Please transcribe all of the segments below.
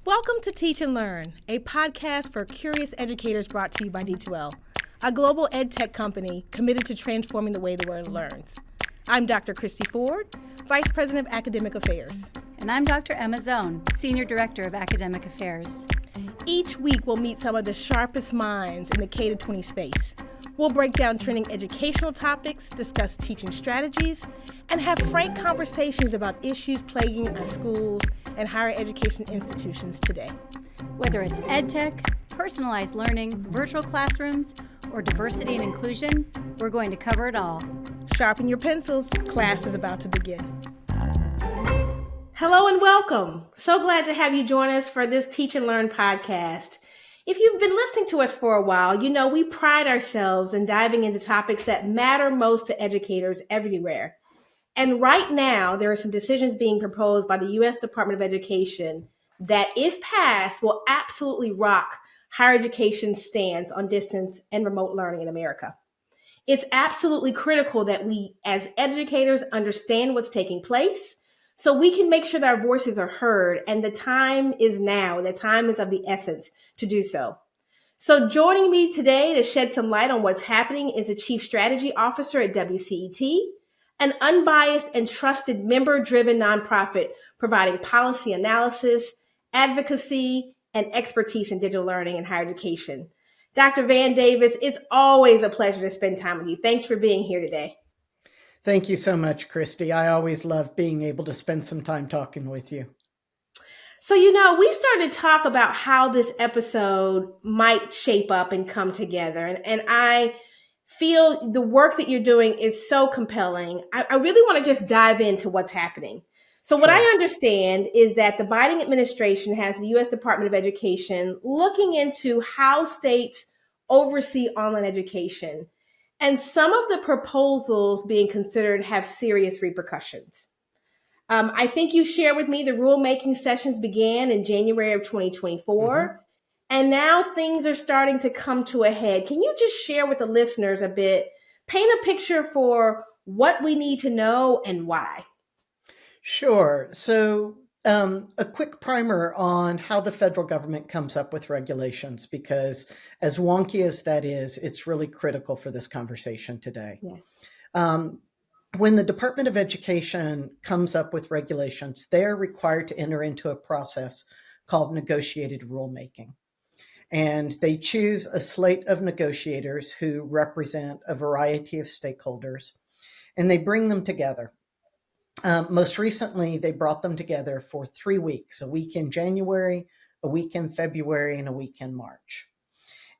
Welcome to Teach and Learn, a podcast for curious educators brought to you by D2L, a global ed tech company committed to transforming the way the world learns. I'm Dr. Christy Ford, Vice President of Academic Affairs. And I'm Dr. Emma Zone, Senior Director of Academic Affairs. Each week, we'll meet some of the sharpest minds in the K-20 space. We'll break down trending educational topics, discuss teaching strategies, and have frank conversations about issues plaguing our schools and higher education institutions today. Whether it's ed tech, personalized learning, virtual classrooms, or diversity and inclusion, we're going to cover it all. Sharpen your pencils. Class is about to begin. Hello and welcome. So glad to have you join us for this Teach and Learn podcast. If you've been listening to us for a while, you know we pride ourselves in diving into topics that matter most to educators everywhere. And right now, there are some decisions being proposed by the U.S. Department of Education that, if passed, will absolutely rock higher education's stance on distance and remote learning in America. It's absolutely critical that we, as educators, understand what's taking place so we can make sure that our voices are heard, and the time is now. The time is of the essence to do so. So joining me today to shed some light on what's happening is the Chief Strategy Officer at WCET, an unbiased and trusted member-driven nonprofit providing policy analysis, advocacy, and expertise in digital learning and higher education. Dr. Van Davis, it's always a pleasure to spend time with you. Thanks for being here today. Thank you so much, Christy. I always love being able to spend some time talking with you. So, we started to talk about how this episode might shape up and come together. And I feel the work that you're doing is so compelling. I really want to just dive into what's happening. So what I understand is that the Biden administration has the U.S. Department of Education looking into how states oversee online education. And some of the proposals being considered have serious repercussions. I think you shared with me the rulemaking sessions began in January of 2024. And now things are starting to come to a head. Can you just share with the listeners a bit, paint a picture for what we need to know and why? Sure. So a quick primer on how the federal government comes up with regulations, because as wonky as that is, it's really critical for this conversation today. Yeah. When the Department of Education comes up with regulations, they're required to enter into a process called negotiated rulemaking. And they choose a slate of negotiators who represent a variety of stakeholders, and they bring them together. Most recently, they brought them together for 3 weeks, a week in January, a week in February, and a week in March.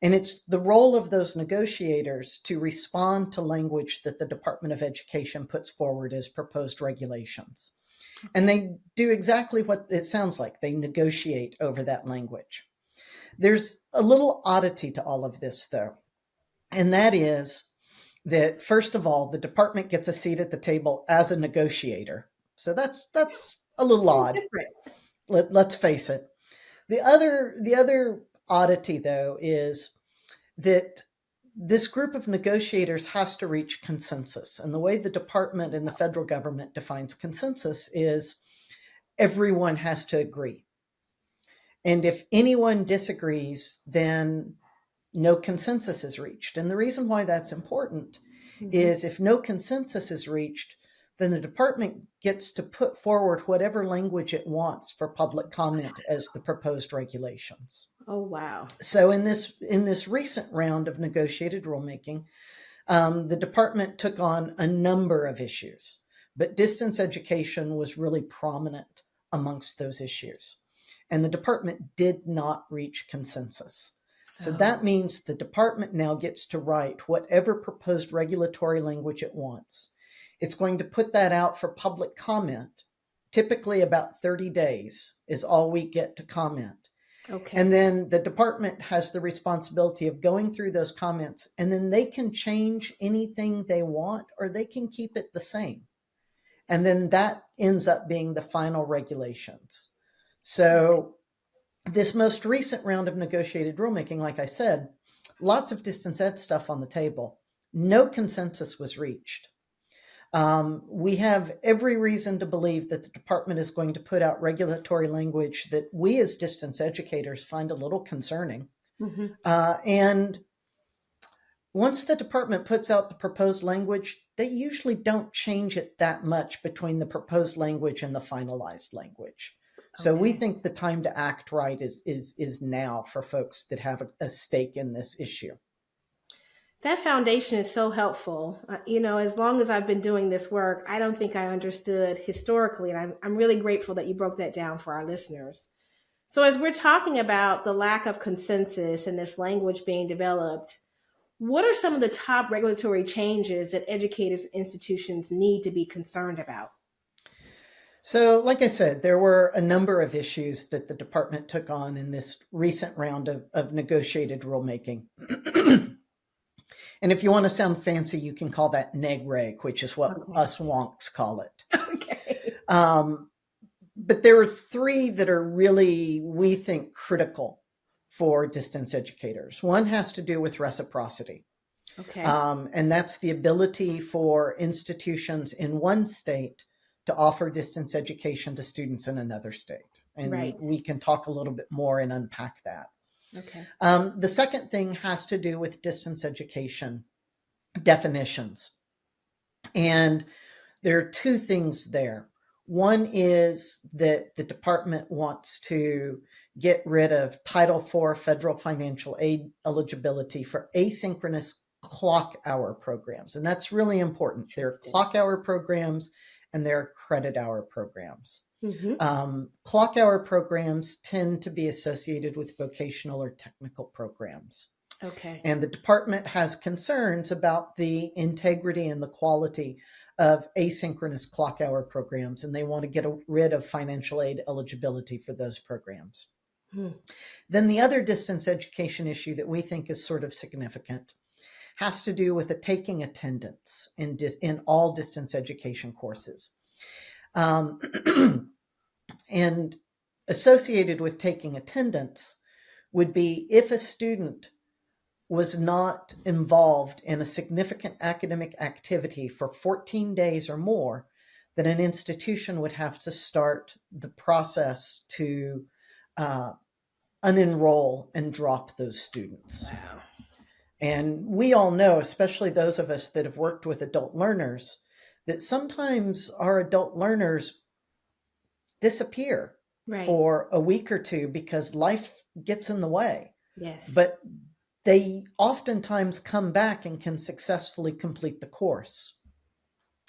And it's the role of those negotiators to respond to language that the Department of Education puts forward as proposed regulations. And they do exactly what it sounds like. They negotiate over that language. There's a little oddity to all of this, though, and that is that, first of all, the department gets a seat at the table as a negotiator. So that's a little odd. Let's face it. The other oddity, though, is that this group of negotiators has to reach consensus. And the way the department and the federal government defines consensus is everyone has to agree. And if anyone disagrees, then no consensus is reached. And the reason why that's important is if no consensus is reached, then the department gets to put forward whatever language it wants for public comment as the proposed regulations. Oh, wow. So in this recent round of negotiated rulemaking, the department took on a number of issues, but distance education was really prominent amongst those issues. And the department did not reach consensus. So that means the department now gets to write whatever proposed regulatory language it wants. It's going to put that out for public comment. Typically about 30 days is all we get to comment. Okay. And then the department has the responsibility of going through those comments, and then they can change anything they want or they can keep it the same. And then that ends up being the final regulations. So this most recent round of negotiated rulemaking, like I said, lots of distance ed stuff on the table. No consensus was reached. We have every reason to believe that the department is going to put out regulatory language that we as distance educators find a little concerning. Mm-hmm. And once the department puts out the proposed language, they usually don't change it that much between the proposed language and the finalized language. So we think the time to act right is now for folks that have a stake in this issue. That foundation is so helpful. As long as I've been doing this work, I don't think I understood historically, and I'm really grateful that you broke that down for our listeners. So as we're talking about the lack of consensus and this language being developed, what are some of the top regulatory changes that educators and institutions need to be concerned about? So, like I said, there were a number of issues that the department took on in this recent round of negotiated rulemaking. And if you want to sound fancy, you can call that neg reg, which is what us wonks call it. Okay. But there are three that are really, we think, critical for distance educators. One has to do with reciprocity. Okay. And that's the ability for institutions in one state to offer distance education to students in another state. And we can talk a little bit more and unpack that. Okay. The second thing has to do with distance education definitions. And there are two things there. One is that the department wants to get rid of Title IV federal financial aid eligibility for asynchronous clock hour programs. And that's really important. There are clock hour programs and there are credit hour programs. Mm-hmm. Clock hour programs tend to be associated with vocational or technical programs. Okay. And the department has concerns about the integrity and the quality of asynchronous clock hour programs, and they want to get rid of financial aid eligibility for those programs. Then the other distance education issue that we think is sort of significant has to do with the taking attendance in all distance education courses. And associated with taking attendance would be if a student was not involved in a significant academic activity for 14 days or more, then an institution would have to start the process to unenroll and drop those students. Wow. And we all know, especially those of us that have worked with adult learners, that sometimes our adult learners disappear for a week or two because life gets in the way. Yes. But they oftentimes come back and can successfully complete the course.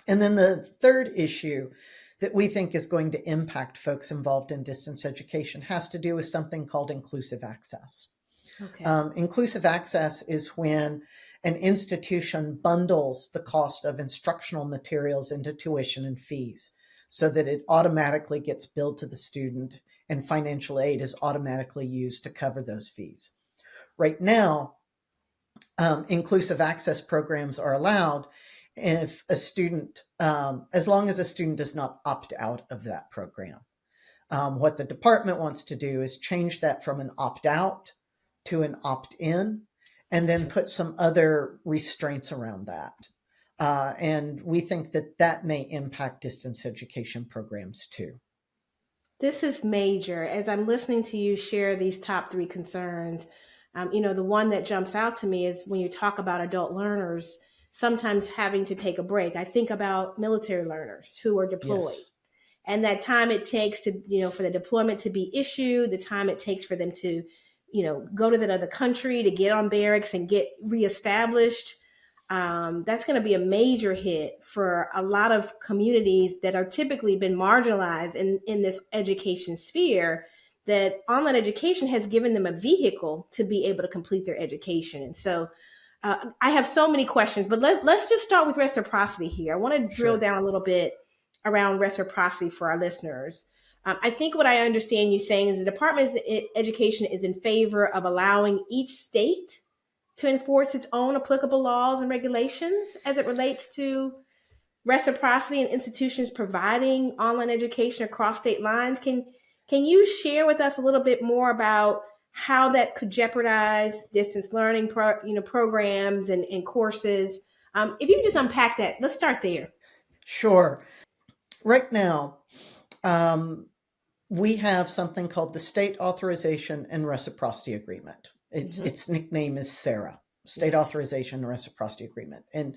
And then the third issue that we think is going to impact folks involved in distance education has to do with something called inclusive access. Okay. Inclusive access is when an institution bundles the cost of instructional materials into tuition and fees so that it automatically gets billed to the student and financial aid is automatically used to cover those fees. Right now, inclusive access programs are allowed if a student, as long as a student does not opt out of that program. What the department wants to do is change that from an opt-out to an opt-in, and then put some other restraints around that. And we think that that may impact distance education programs too. This is major. As I'm listening to you share these top three concerns, the one that jumps out to me is when you talk about adult learners sometimes having to take a break. I think about military learners who are deployed. Yes. And that time it takes to, for the deployment to be issued, the time it takes for them to, go to that other country, to get on barracks and get reestablished. That's going to be a major hit for a lot of communities that are typically been marginalized in this education sphere, that online education has given them a vehicle to be able to complete their education. And so I have so many questions, but let's just start with reciprocity here. I want to drill down a little bit around reciprocity for our listeners. I think what I understand you saying is the Department of Education is in favor of allowing each state to enforce its own applicable laws and regulations as it relates to reciprocity and institutions providing online education across state lines. Can you share with us a little bit more about how that could jeopardize distance learning programs and courses? If you could just unpack that, let's start there. Sure. Right now, we have something called the State Authorization and Reciprocity Agreement. Its nickname is SARA, State Yes. Authorization and Reciprocity Agreement. And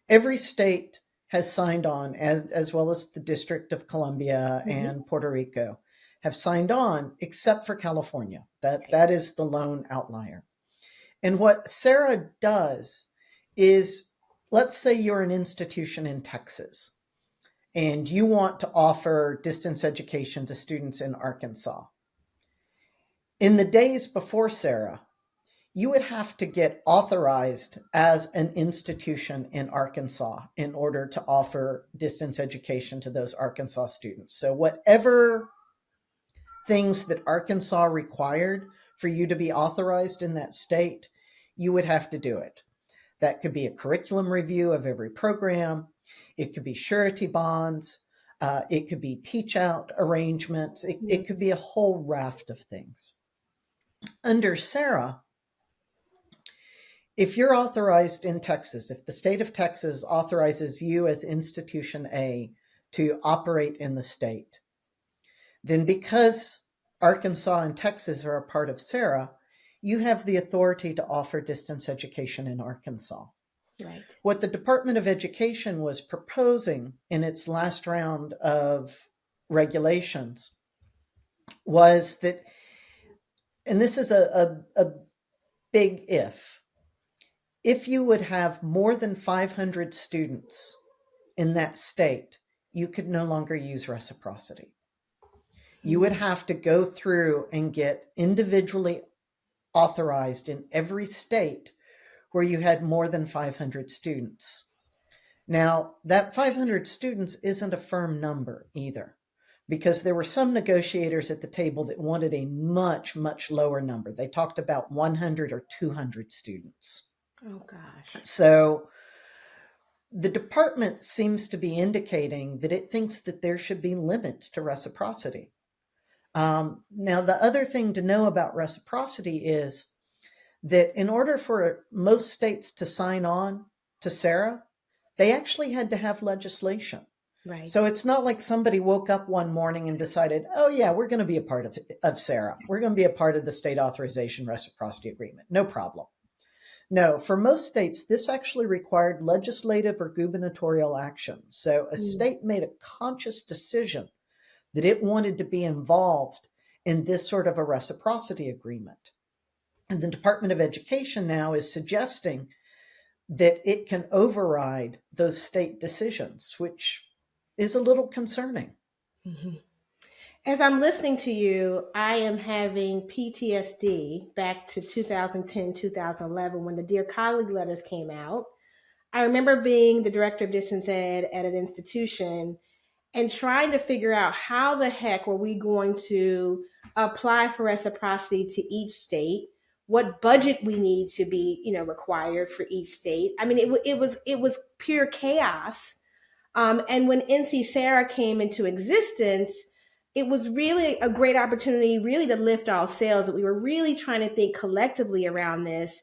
every state has signed on, as well as the District of Columbia and Puerto Rico have signed on, except for California. That is the lone outlier. And what SARA does is, let's say you're an institution in Texas and you want to offer distance education to students in Arkansas. In the days before SARA, you would have to get authorized as an institution in Arkansas in order to offer distance education to those Arkansas students. So whatever things that Arkansas required for you to be authorized in that state, you would have to do it. That could be a curriculum review of every program. It could be surety bonds. It could be teach out arrangements. It could be a whole raft of things. Under SARA, if you're authorized in Texas, if the state of Texas authorizes you as institution A to operate in the state, then because Arkansas and Texas are a part of SARA, you have the authority to offer distance education in Arkansas. Right. What the Department of Education was proposing in its last round of regulations was that, and this is a big if you would have more than 500 students in that state, you could no longer use reciprocity. You would have to go through and get individually authorized in every state where you had more than 500 students. Now, that 500 students isn't a firm number either, because there were some negotiators at the table that wanted a much, much lower number. They talked about 100 or 200 students. Oh, gosh. So the department seems to be indicating that it thinks that there should be limits to reciprocity. Now, the other thing to know about reciprocity is that in order for most states to sign on to SARA, they actually had to have legislation. Right. So it's not like somebody woke up one morning and decided, oh yeah, we're going to be a part of SARA. We're going to be a part of the State Authorization Reciprocity Agreement. No problem. No, for most states, this actually required legislative or gubernatorial action. So a state made a conscious decision that it wanted to be involved in this sort of a reciprocity agreement. And the Department of Education now is suggesting that it can override those state decisions, which is a little concerning. Mm-hmm. As I'm listening to you, I am having PTSD back to 2010, 2011, when the Dear Colleague letters came out. I remember being the director of distance ed at an institution and trying to figure out how the heck were we going to apply for reciprocity to each state, what budget we need to be, required for each state. I mean, it was pure chaos. And when NC Sarah came into existence, it was really a great opportunity, really to lift all sails. That we were really trying to think collectively around this.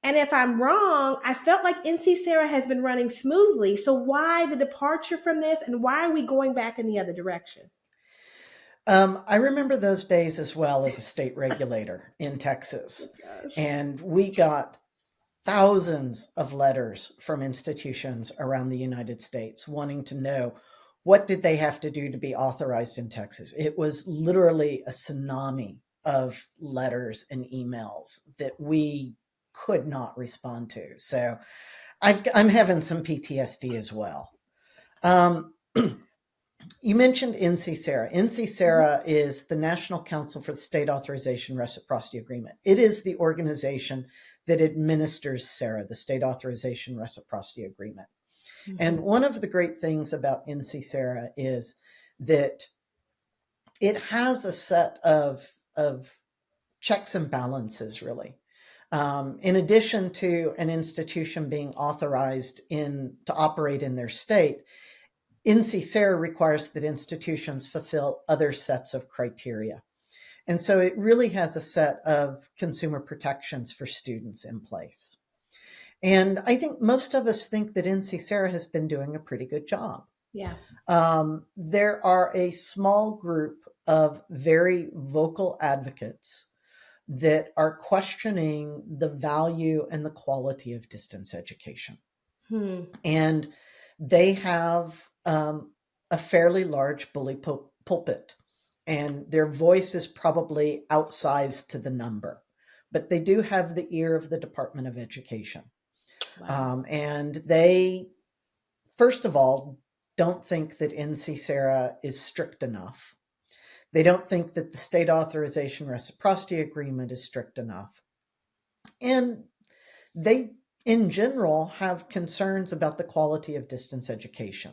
And if I'm wrong, I felt like NC Sarah has been running smoothly. So why the departure from this, and why are we going back in the other direction? I remember those days as well as a state regulator in Texas. Oh, gosh. And we got thousands of letters from institutions around the United States wanting to know what did they have to do to be authorized in Texas. It was literally a tsunami of letters and emails that we could not respond to. So I'm having some PTSD as well. You mentioned NC Sarah. NC Sarah is the National Council for the State Authorization Reciprocity Agreement. It is the organization that administers SARA, the State Authorization Reciprocity Agreement. Mm-hmm. And one of the great things about NC Sarah is that it has a set of checks and balances, really. In addition to an institution being authorized to operate in their state, NC Sarah requires that institutions fulfill other sets of criteria. And so it really has a set of consumer protections for students in place. And I think most of us think that NC Sarah has been doing a pretty good job. Yeah. There are a small group of very vocal advocates that are questioning the value and the quality of distance education. Hmm. And they have a fairly large bully pulpit, and their voice is probably outsized to the number, but they do have the ear of the Department of Education. Wow. And they, first of all, don't think that NC SARA is strict enough. They don't think that the state authorization reciprocity agreement is strict enough. And they, in general, have concerns about the quality of distance education.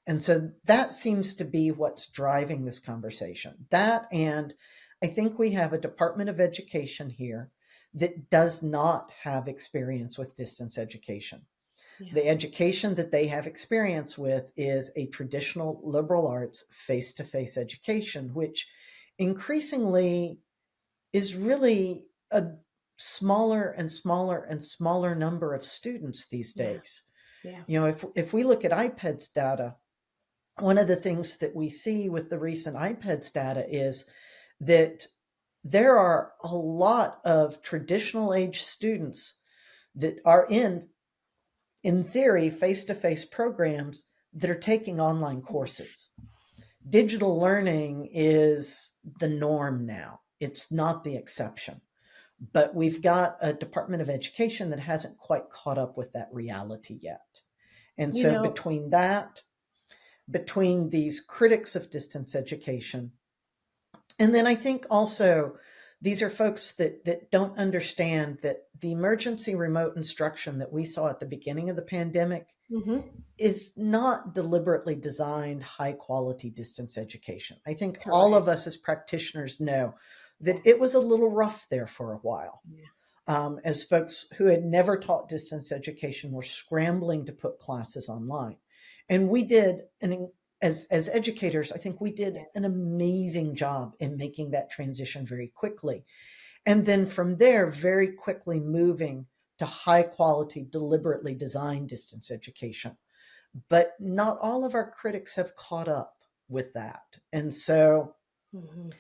And so that seems to be what's driving this conversation. That, and I think we have a Department of Education here that does not have experience with distance education. Yeah. The education that they have experience with is a traditional liberal arts face-to-face education, which increasingly is really a smaller and smaller and smaller number of students these Yeah. days. Yeah. You know, if we look at IPEDS data, one of the things that we see with the recent IPEDS data is that there are a lot of traditional age students that are in theory, face-to-face programs that are taking online courses. Digital learning is the norm now. It's not the exception. But we've got a Department of Education that hasn't quite caught up with that reality yet. And You so know, between these critics of distance education, and then I think also these are folks that don't understand that the emergency remote instruction that we saw at the beginning of the pandemic mhm, is not deliberately designed high quality distance education. I think all correct. of us as practitioners know Yeah. that it was a little rough there for a while. Yeah. As folks who had never taught distance education were scrambling to put classes online. And we did, as educators, I think we did Yeah. an amazing job in making that transition very quickly. And then from there, very quickly moving to high quality, deliberately designed distance education. But not all of our critics have caught up with that. And so, Mhm.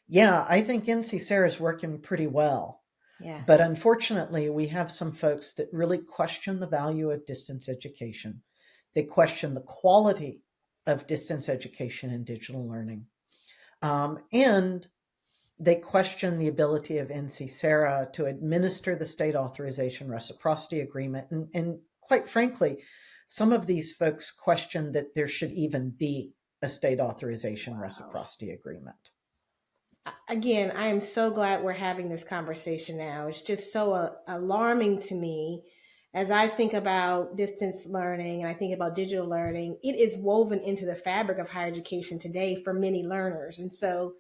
yeah, I think NC SARA is working pretty well. Yeah. But unfortunately, we have some folks that really question the value of distance education. They question the quality of distance education and digital learning. And they question the ability of NC SARA to administer the state authorization reciprocity agreement. And quite frankly, some of these folks question that there should even be a state authorization Wow. reciprocity agreement. Again, I am so glad we're having this conversation now. It's just so alarming to me as I think about distance learning and I think about digital learning. It is woven into the fabric of higher education today for many learners. And so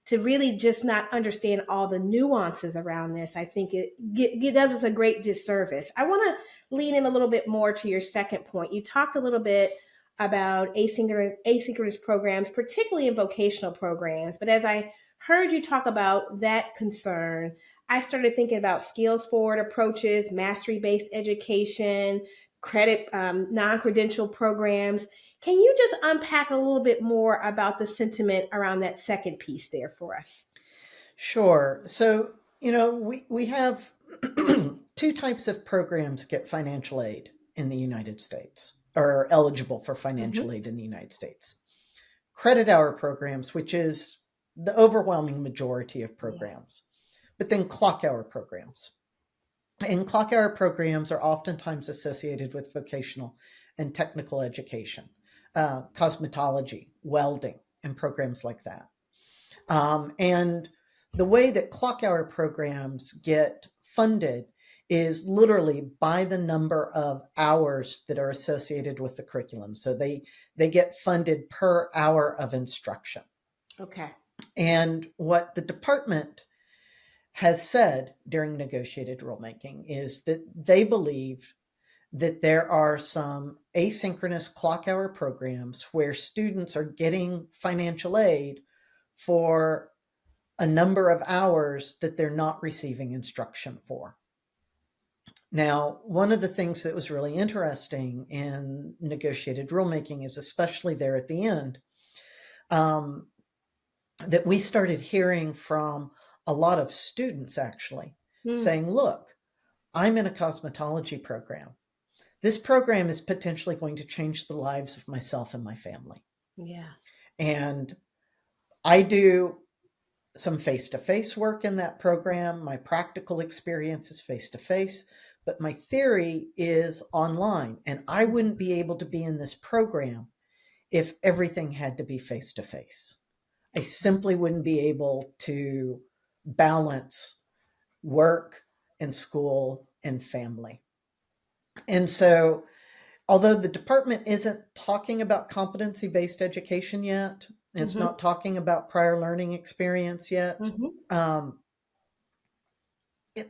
to really just not understand all the nuances around this, I think it does us a great disservice. I want to lean in a little bit more to your second point. You talked a little bit about asynchronous programs, particularly in vocational programs. But as I heard you talk about that concern, I started thinking about skills forward approaches, mastery based education, credit, non credential programs. Can you just unpack a little bit more about the sentiment around that second piece there for us? Sure. So, you know, we have two types of programs get financial aid in the United States, or are eligible for financial Mm-hmm. aid in the United States. Credit hour programs, which is the overwhelming majority of Yeah. programs, but then clock hour programs. And clock hour programs are oftentimes associated with vocational and technical education, cosmetology, welding, and programs like that. And the way that clock hour programs get funded is literally by the number of hours that are associated with the curriculum. So they get funded per hour of instruction. Okay. And what the department has said during negotiated rulemaking is that they believe that there are some asynchronous clock hour programs where students are getting financial aid for a number of hours that they're not receiving instruction for. Now, one of the things that was really interesting in negotiated rulemaking is, especially there at the end, that we started hearing from a lot of students actually saying, look, I'm in a cosmetology program. This program is potentially going to change the lives of myself and my family. Yeah. And I do some face-to-face work in that program. My practical experience is face-to-face, but my theory is online. And I wouldn't be able to be in this program if everything had to be face-to-face. I simply wouldn't be able to balance work and school and family. And so, although the department isn't talking about competency-based education yet, it's not talking about prior learning experience yet, it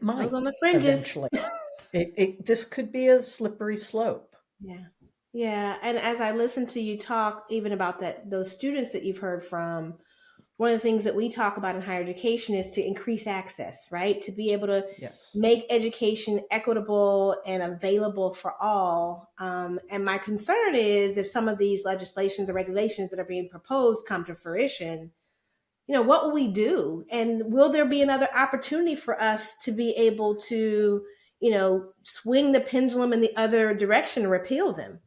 might on the fringes. Eventually. This could be a slippery slope. Yeah. Yeah. And as I listen to you talk even about those students that you've heard from, one of the things that we talk about in higher education is to increase access, right? To be able to make education equitable and available for all. And my concern is if some of these legislations or regulations that are being proposed come to fruition, what will we do? And will there be another opportunity for us to be able to, swing the pendulum in the other direction and repeal them?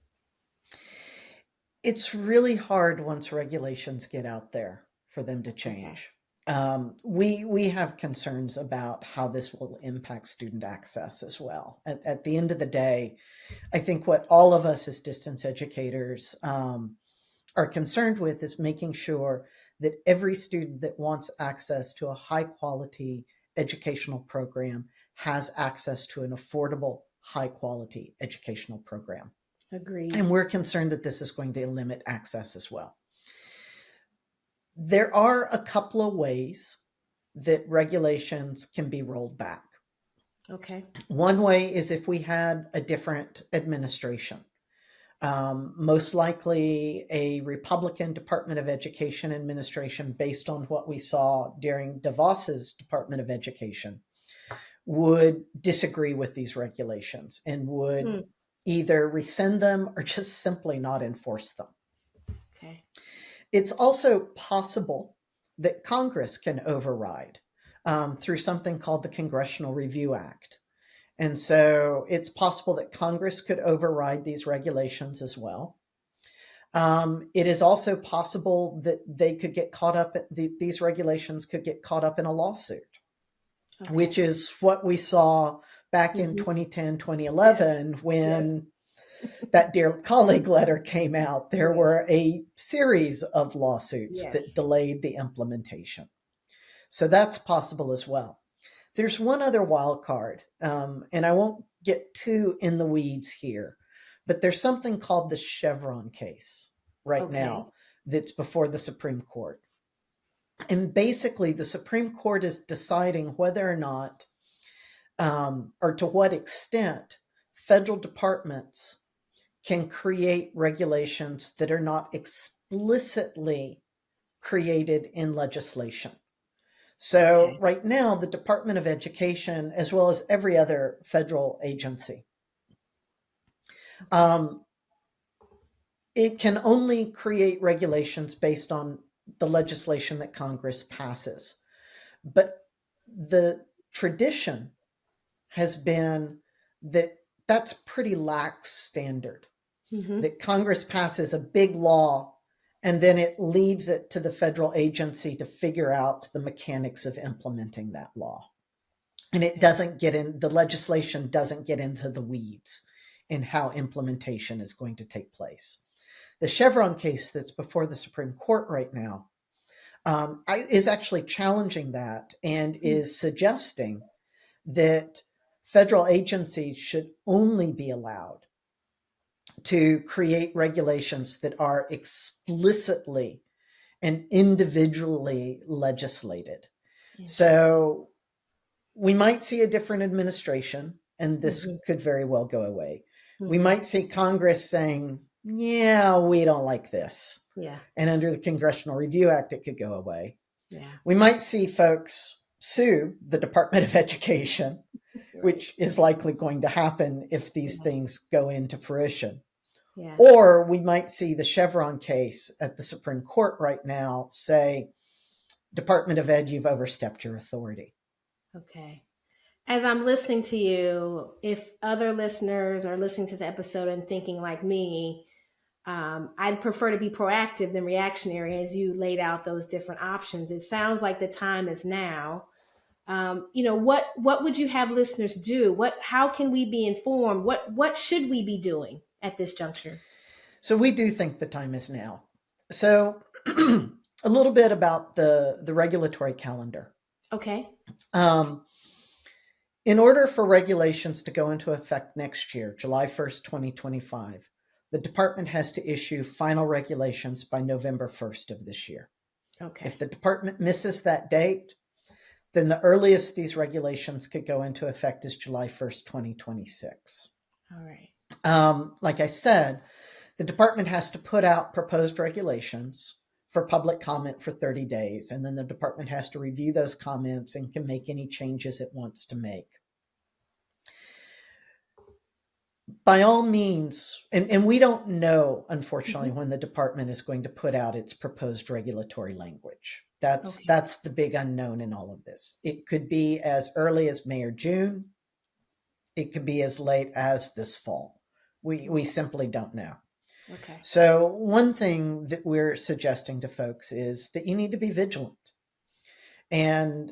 It's really hard once regulations get out there for them to change. We have concerns about how this will impact student access as well. At the end of the day, I think what all of us as distance educators are concerned with is making sure that every student that wants access to a high quality educational program has access to an affordable, high quality educational program. Agreed. And we're concerned that this is going to limit access as well. There are a couple of ways that regulations can be rolled back. Okay. One way is if we had a different administration. Most likely a Republican Department of Education administration, based on what we saw during DeVos's Department of Education, would disagree with these regulations and would either rescind them or just simply not enforce them. Okay. It's also possible that Congress can override through something called the Congressional Review Act. And so it's possible that Congress could override these regulations as well. It is also possible that they could get caught up, these regulations could get caught up in a lawsuit, which is what we saw back in 2010, 2011, when that Dear Colleague letter came out. There were a series of lawsuits that delayed the implementation. So that's possible as well. There's one other wild card, and I won't get too in the weeds here, but there's something called the Chevron case right now that's before the Supreme Court. And basically, the Supreme Court is deciding whether or not, or to what extent, federal departments can create regulations that are not explicitly created in legislation. So right now, the Department of Education, as well as every other federal agency, it can only create regulations based on the legislation that Congress passes. But the tradition has been that that's pretty lax standard, that Congress passes a big law and then it leaves it to the federal agency to figure out the mechanics of implementing that law. And it doesn't get in, the legislation doesn't get into the weeds in how implementation is going to take place. The Chevron case that's before the Supreme Court right now is actually challenging that and is suggesting that federal agencies should only be allowed to create regulations that are explicitly and individually legislated. So we might see a different administration, and this could very well go away. We might see Congress saying, yeah, we don't like this. And under the Congressional Review Act, it could go away. We might see folks sue the Department of Education which is likely going to happen if these things go into fruition. Yeah. Or we might see the Chevron case at the Supreme Court right now say, Department of Ed, you've overstepped your authority. Okay. As I'm listening to you, if other listeners are listening to this episode and thinking like me, I'd prefer to be proactive than reactionary as you laid out those different options. It sounds like the time is now. What would you have listeners do? How can we be informed? What should we be doing at this juncture? So we do think the time is now. So a little bit about the regulatory calendar. Okay. In order for regulations to go into effect next year, July 1st, 2025, the department has to issue final regulations by November 1st of this year. Okay. If the department misses that date, then the earliest these regulations could go into effect is July 1st, 2026. All right. Like I said, the department has to put out proposed regulations for public comment for 30 days, and then the department has to review those comments and can make any changes it wants to make. By all means, and we don't know, unfortunately, when the department is going to put out its proposed regulatory language. That's the big unknown in all of this. It could be as early as May or June. It could be as late as this fall. We simply don't know. Okay. So one thing that we're suggesting to folks is that you need to be vigilant. And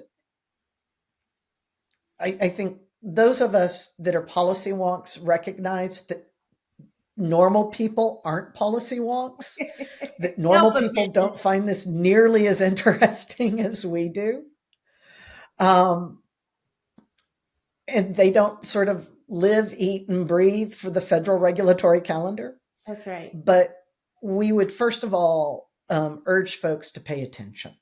I think those of us that are policy wonks recognize that normal people aren't policy wonks, that normal people don't find this nearly as interesting as we do. And they don't sort of live, eat, and breathe for the federal regulatory calendar. That's right. But we would first of all urge folks to pay attention.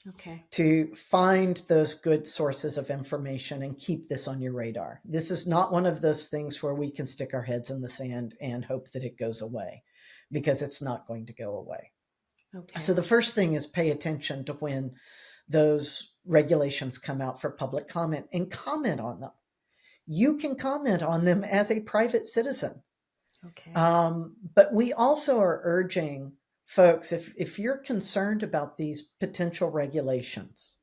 Okay. To find those good sources of information and keep this on your radar. This is not one of those things where we can stick our heads in the sand and hope that it goes away, because it's not going to go away. Okay. So the first thing is pay attention to when those regulations come out for public comment and comment on them. You can comment on them as a private citizen. Okay. But we also are urging folks, if you're concerned about these potential regulations,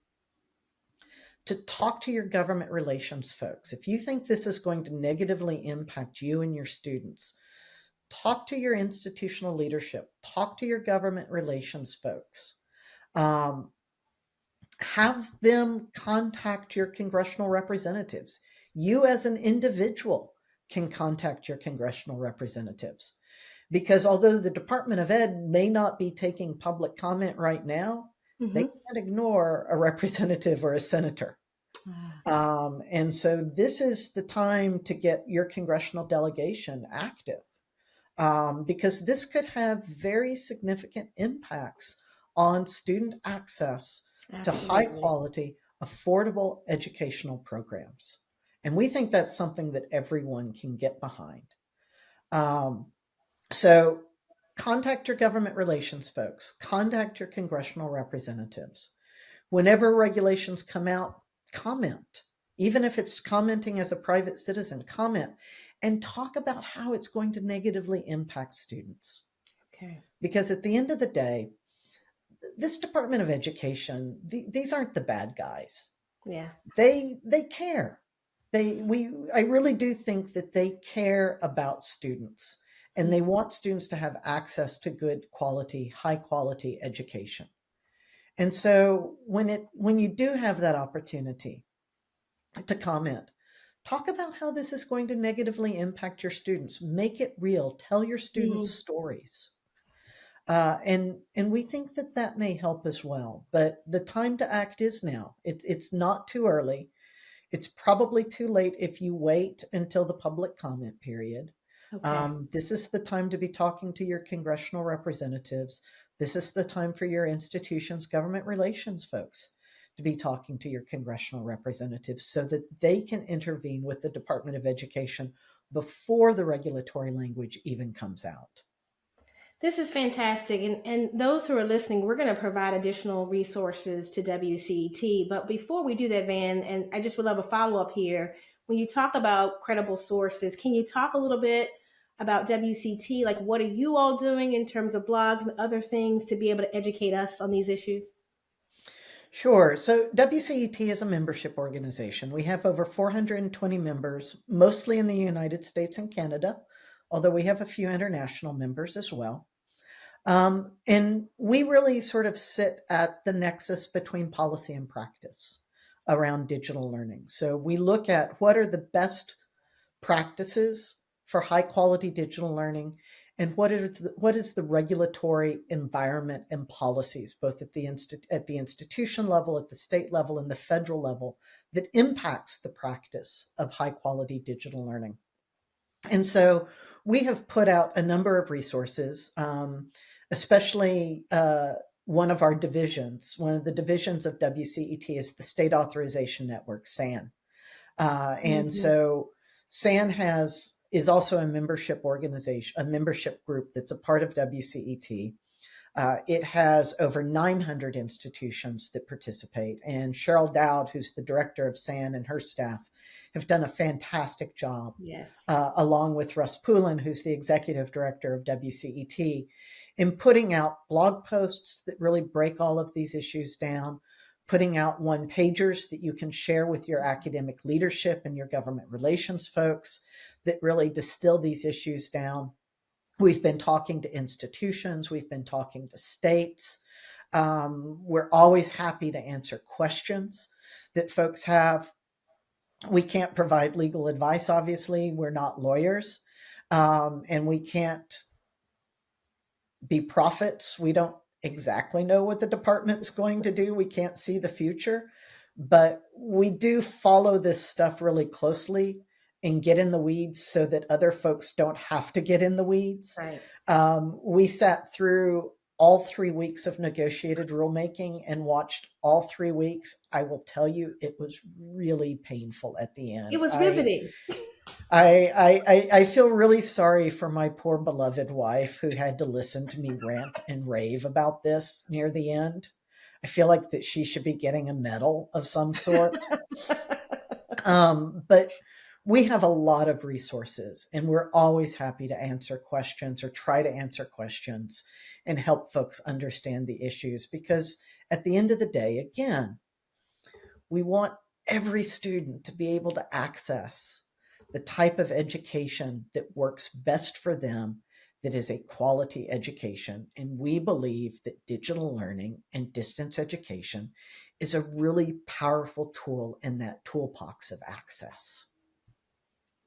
to talk to your government relations folks. If you think this is going to negatively impact you and your students, talk to your institutional leadership, talk to your government relations folks. Have them contact your congressional representatives. You as an individual can contact your congressional representatives. Because although the Department of Ed may not be taking public comment right now, they can't ignore a representative or a senator. And so this is the time to get your congressional delegation active, because this could have very significant impacts on student access to high quality, affordable educational programs. And we think that's something that everyone can get behind. So contact your government relations folks, contact your congressional representatives. Whenever regulations come out, comment. Even if it's commenting as a private citizen, comment and talk about how it's going to negatively impact students. Okay. Because at the end of the day, this Department of Education, these aren't the bad guys. Yeah. They care. I really do think that they care about students. And they want students to have access to good quality, high quality education. And so when you do have that opportunity to comment, talk about how this is going to negatively impact your students. Make it real. Tell your students stories. And we think that may help as well. But the time to act is now. It's not too early. It's probably too late if you wait until the public comment period. Okay. This is the time to be talking to your congressional representatives. This is the time for your institution's government relations folks to be talking to your congressional representatives so that they can intervene with the Department of Education before the regulatory language even comes out. This is fantastic. And those who are listening, we're going to provide additional resources to WCET. But before we do that, Van, and I just would love a follow-up here, when you talk about credible sources, can you talk a little bit about WCT? Like, what are you all doing in terms of blogs and other things to be able to educate us on these issues? Sure. So WCET is a membership organization. We have over 420 members, mostly in the United States and Canada, although we have a few international members as well. And we really sort of sit at the nexus between policy and practice around digital learning. So we look at what are the best practices for high quality digital learning and what is the regulatory environment and policies, both at the institution level, at the state level, and the federal level, that impacts the practice of high quality digital learning. And so we have put out a number of resources, especially one of the divisions of WCET is the State Authorization Network, SAN. And so SAN is also a membership organization, a membership group that's a part of WCET. It has over 900 institutions that participate, and Cheryl Dowd, who's the director of SAN, and her staff have done a fantastic job, along with Russ Poulin, who's the executive director of WCET, in putting out blog posts that really break all of these issues down, putting out one-pagers that you can share with your academic leadership and your government relations folks that really distill these issues down. We've been talking to institutions. We've been talking to states. We're always happy to answer questions that folks have. We can't provide legal advice, obviously. We're not lawyers, and we can't be prophets. We don't exactly know what the department's going to do. We can't see the future, but we do follow this stuff really closely and get in the weeds so that other folks don't have to get in the weeds. Right. We sat through all 3 weeks of negotiated rulemaking and watched all 3 weeks. I will tell you, it was really painful at the end. It was riveting. I feel really sorry for my poor beloved wife who had to listen to me rant and rave about this near the end. I feel like that she should be getting a medal of some sort. But we have a lot of resources, and we're always happy to answer questions or try to answer questions and help folks understand the issues, because at the end of the day, again, we want every student to be able to access the type of education that works best for them, that is a quality education. And we believe that digital learning and distance education is a really powerful tool in that toolbox of access.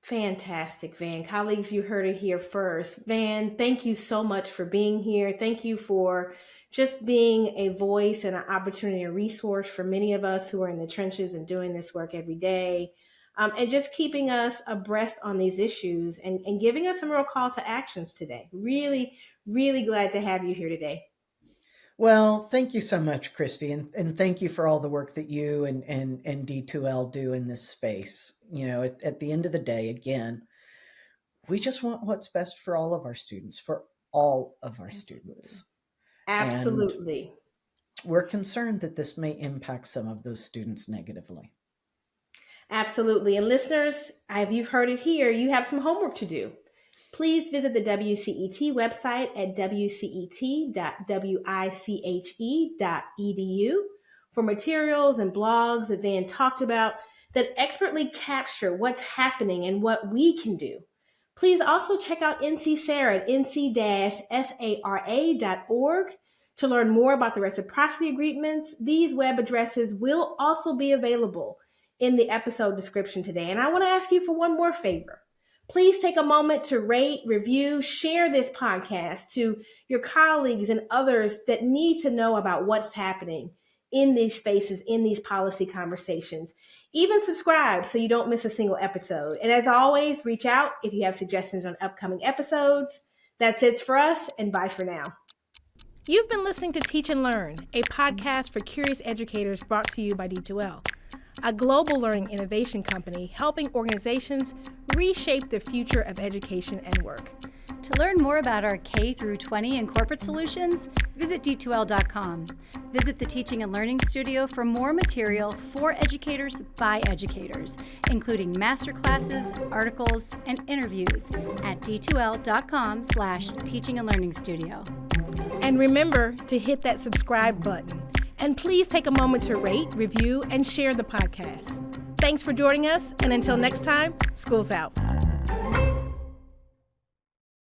Fantastic, Van. Colleagues, you heard it here first. Van, thank you so much for being here. Thank you for just being a voice and an opportunity, a resource for many of us who are in the trenches and doing this work every day, and just keeping us abreast on these issues and giving us some real call to actions today. Really, really glad to have you here today. Well, thank you so much, Christy, and thank you for all the work that you and D2L do in this space. You know, at the end of the day, again, we just want what's best for all of our students, for all of our students. Absolutely. And we're concerned that this may impact some of those students negatively. Absolutely. And listeners, you've heard it here, you have some homework to do. Please visit the WCET website at wcet.wiche.edu for materials and blogs that Van talked about that expertly capture what's happening and what we can do. Please also check out NC-SARA at nc-sara.org to learn more about the reciprocity agreements. These web addresses will also be available in the episode description today. And I want to ask you for one more favor. Please take a moment to rate, review, share this podcast to your colleagues and others that need to know about what's happening in these spaces, in these policy conversations. Even subscribe so you don't miss a single episode. And as always, reach out if you have suggestions on upcoming episodes. That's it for us, and bye for now. You've been listening to Teach and Learn, a podcast for curious educators brought to you by D2L, a global learning innovation company helping organizations reshape the future of education and work. To learn more about our K through 20 and corporate solutions, visit d2l.com. Visit the Teaching and Learning Studio for more material for educators by educators, including masterclasses, articles, and interviews at d2l.com/teaching and learning studio. And remember to hit that subscribe button. And please take a moment to rate, review, and share the podcast. Thanks for joining us, and until next time, school's out.